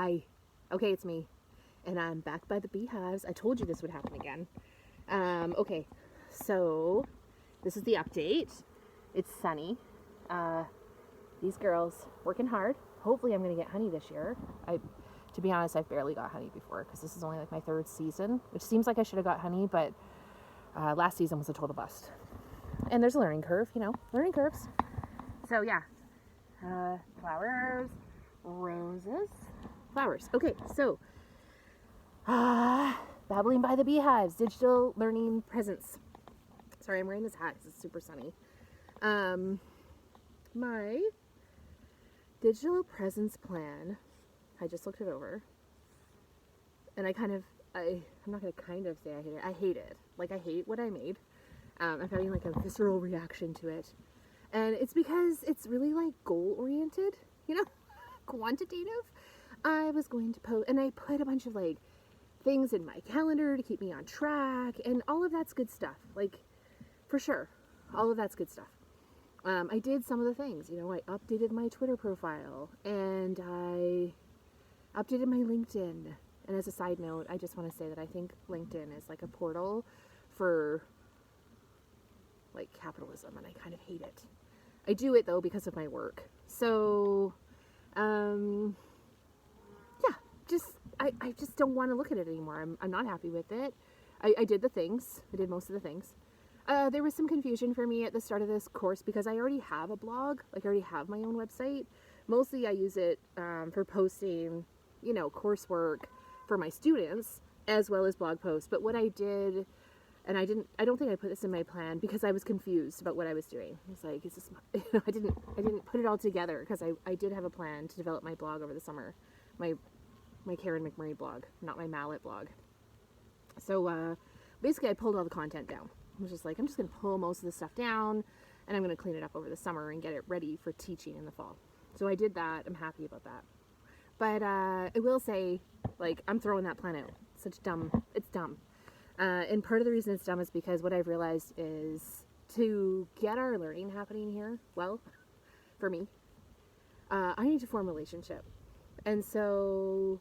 Hi. Okay, it's me. And I'm back by the beehives. I told you this would happen again. Okay, so this is the update. It's sunny. These girls working hard. Hopefully I'm going to get honey this year. To be honest, I've barely got honey before because this is only like my third season, which seems like I should have got honey, but last season was a total bust. And there's a learning curve, learning curves. So yeah, flowers, roses, flowers. Okay, so babbling by the beehives, digital learning presents. Sorry, I'm wearing this hat because it's super sunny. My digital presence plan, I just looked it over, and I'm not going to kind of say I hate it. I hate it. Like, I hate what I made. I'm having like a visceral reaction to it. And it's because it's really like goal-oriented, quantitative. I was going to post, and I put a bunch of like things in my calendar to keep me on track, and all of that's good stuff. Like, for sure, all of that's good stuff. I did some of the things, I updated my Twitter profile, and I updated my LinkedIn. And as a side note, I just want to say that I think LinkedIn is like a portal for like capitalism, and I kind of hate it. I do it though because of my work. So, yeah, I just don't want to look at it anymore. I'm not happy with it. I did the things. I did most of the things. There was some confusion for me at the start of this course because I already have a blog. Like, I already have my own website. Mostly I use it for posting, coursework for my students as well as blog posts. But what I did, and I don't think I put this in my plan because I was confused about what I was doing. I was like, is this, I didn't put it all together because I did have a plan to develop my blog over the summer. My Karen McMurray blog, not my Mallet blog. So basically I pulled all the content down. I was just like, I'm just going to pull most of the stuff down, and I'm going to clean it up over the summer and get it ready for teaching in the fall. So I did that. I'm happy about that. But I will say, like, I'm throwing that plan out. It's dumb. And part of the reason it's dumb is because what I've realized is to get our learning happening here, well, for me, I need to form a relationship. And so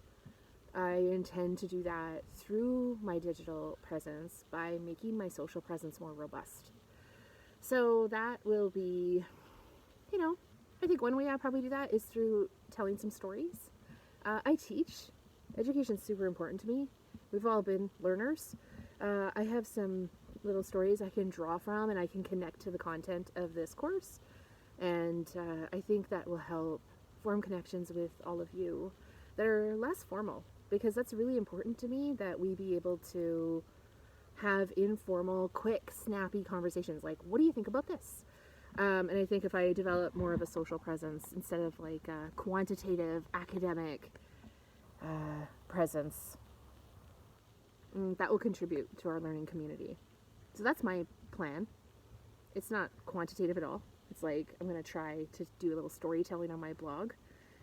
I intend to do that through my digital presence by making my social presence more robust. So that will be, I think one way I'll probably do that is through telling some stories. I teach. Education's super important to me. We've all been learners. I have some little stories I can draw from, and I can connect to the content of this course. And I think that will help form connections with all of you that are less formal, because that's really important to me, that we be able to have informal, quick, snappy conversations like, what do you think about this? And I think if I develop more of a social presence instead of like a quantitative, academic presence, that will contribute to our learning community. So that's my plan. It's not quantitative at all. It's like, I'm going to try to do a little storytelling on my blog,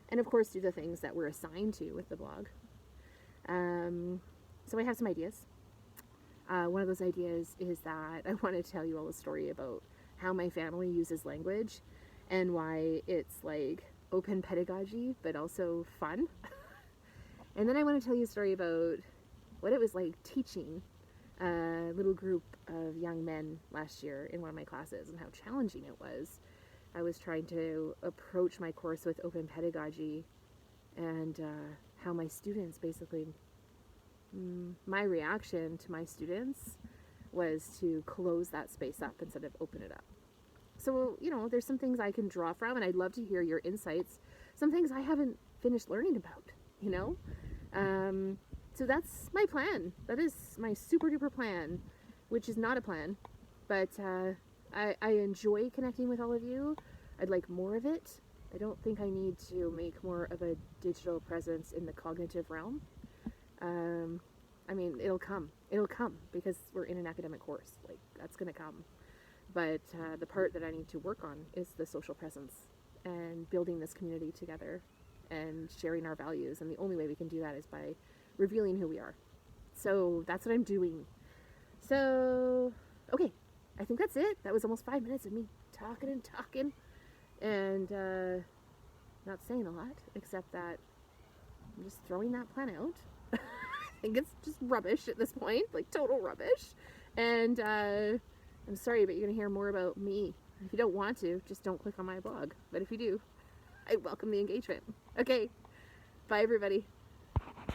and of course do the things that we're assigned to with the blog. So I have some ideas. One of those ideas is that I want to tell you all a story about how my family uses language and why it's like open pedagogy but also fun. And then I want to tell you a story about what it was like teaching a little group of young men last year in one of my classes and how challenging it was. I was trying to approach my course with open pedagogy, and how my students basically, my reaction to my students was to close that space up instead of open it up. So, there's some things I can draw from, and I'd love to hear your insights. Some things I haven't finished learning about, So that's my plan. That is my super duper plan, which is not a plan, but I enjoy connecting with all of you. I'd like more of it. I don't think I need to make more of a digital presence in the cognitive realm. I mean, it'll come because we're in an academic course. Like, that's going to come. But the part that I need to work on is the social presence and building this community together and sharing our values. And the only way we can do that is by revealing who we are. So that's what I'm doing. So, okay, I think that's it. That was almost 5 minutes of me talking and not saying a lot, except that I'm just throwing that plan out. I think it's just rubbish at this point, like total rubbish. And I'm sorry, but you're going to hear more about me. If you don't want to, just don't click on my blog. But if you do, I welcome the engagement. Okay, bye everybody.